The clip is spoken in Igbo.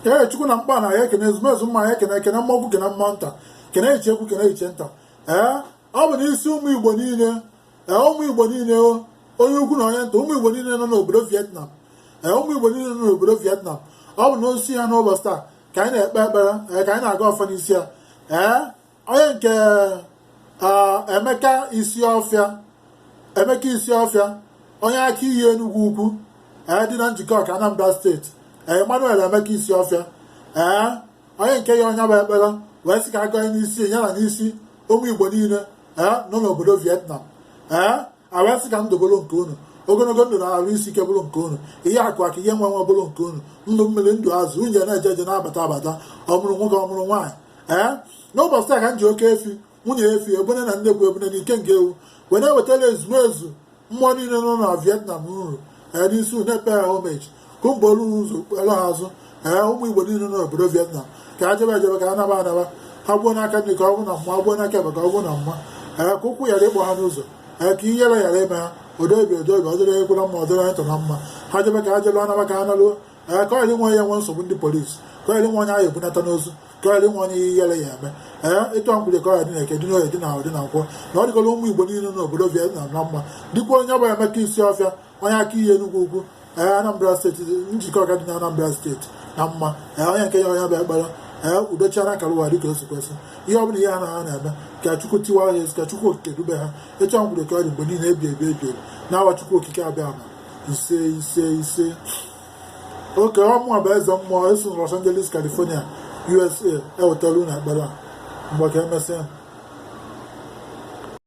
ee chukwu na mkpa na ya ekene ezumezu mma ya ekene mmọgwụ kene mma nta kene iche ekwu kene iche nta ọ bụ n'isi ụmụ igbo niile ụmụ igbo niile onye ukwu na onye nta ụmụ igbo niile nọ n'obodo Vietnam ụmụ igbo niile nọ n'obodo Vietnam ọ bụ n'osi ya n'ụbọchị taa ka anyị na-ekpe ekpere ka anyị na-aga ọfa n'isi ya onye nke Emeka Isiofia onye aka iyi Enugu ukwu dị na njikọ ọka Anambra steeti Emmanuel Emeka Isiofia onye nke ya onye bụ ekpere wee sị ka aga n'isi ya na n'isi ụmụ igbo niile nọ n'obodo Vietnam wee sị ka ndụ bụrụ nke unu ogologo ndụ na-arụ isi ike bụrụ nke unu ihe akụ aka ihe nwe nwe bụrụ nke unu ndụ mmiri ndụ azụ unye na-eje eje na-abata abata ọmụrụ nwoke ọmụrụ nwaanyị n'ụbọchị taa ka m ji oke efi nwunye efi ebune na nnekwu ebune na ike nke ewu wee na-ewetara ezumezu mmụọ niile nọ na Vietnam uru n'isi unu na-ekpe ha homeji kụmgbe ụzọ kpere ha azụ ụmụ igbo niile nọ n'obodo Vietnam ka ha jebe ejebe ka ha naba anaba ha gbuo n'aka nri ka ọ bụ na mma ha gbuo n'aka ebe ka ọ bụ na mma ka ụkwụ ghara ịkpọ ha n'ụzọ ka ihere ghara ime ha odobi ọ dịrị ekwela mma ọ dịrị anyị tọ na mma ha jebe ka ha jelu anaba ka ha naluo ka ọ ghara inwe ya nwe nsogbu ndị polisi ka ọ ghara inwe onye ahụ ebunata n'ozu ka ọ ghara inwe onye ihere ya eme ịtụ nkwụrụ ka ọ ghara dị na eke dị n'oye dị na ahụ dị na nkwọ na ọ dịgola ụmụ igbo niile n'obodo Vietnam na mma dịkwa onye bụ Emeka Isiofia onye aka iyi Enugu ugwu Anambra steeti njikọ ọka dị na Anambra steeti na mma onye nke ya onye bụ ekpere udochara akara ụwa dịka o si kwesị ihe ọ bụla ihe ha na ha na-eme ka Chukwu tiwa ha ezi ka Chukwu okike dube ha etu a nkwụrụ ka ọ dị mgbe niile ebi na-awa Chukwu okike abịa ama ise oke ọmụa bụ eze mmụọ eso Los Angeles California USA ewetara unu ekpere a mgbe ka emesịa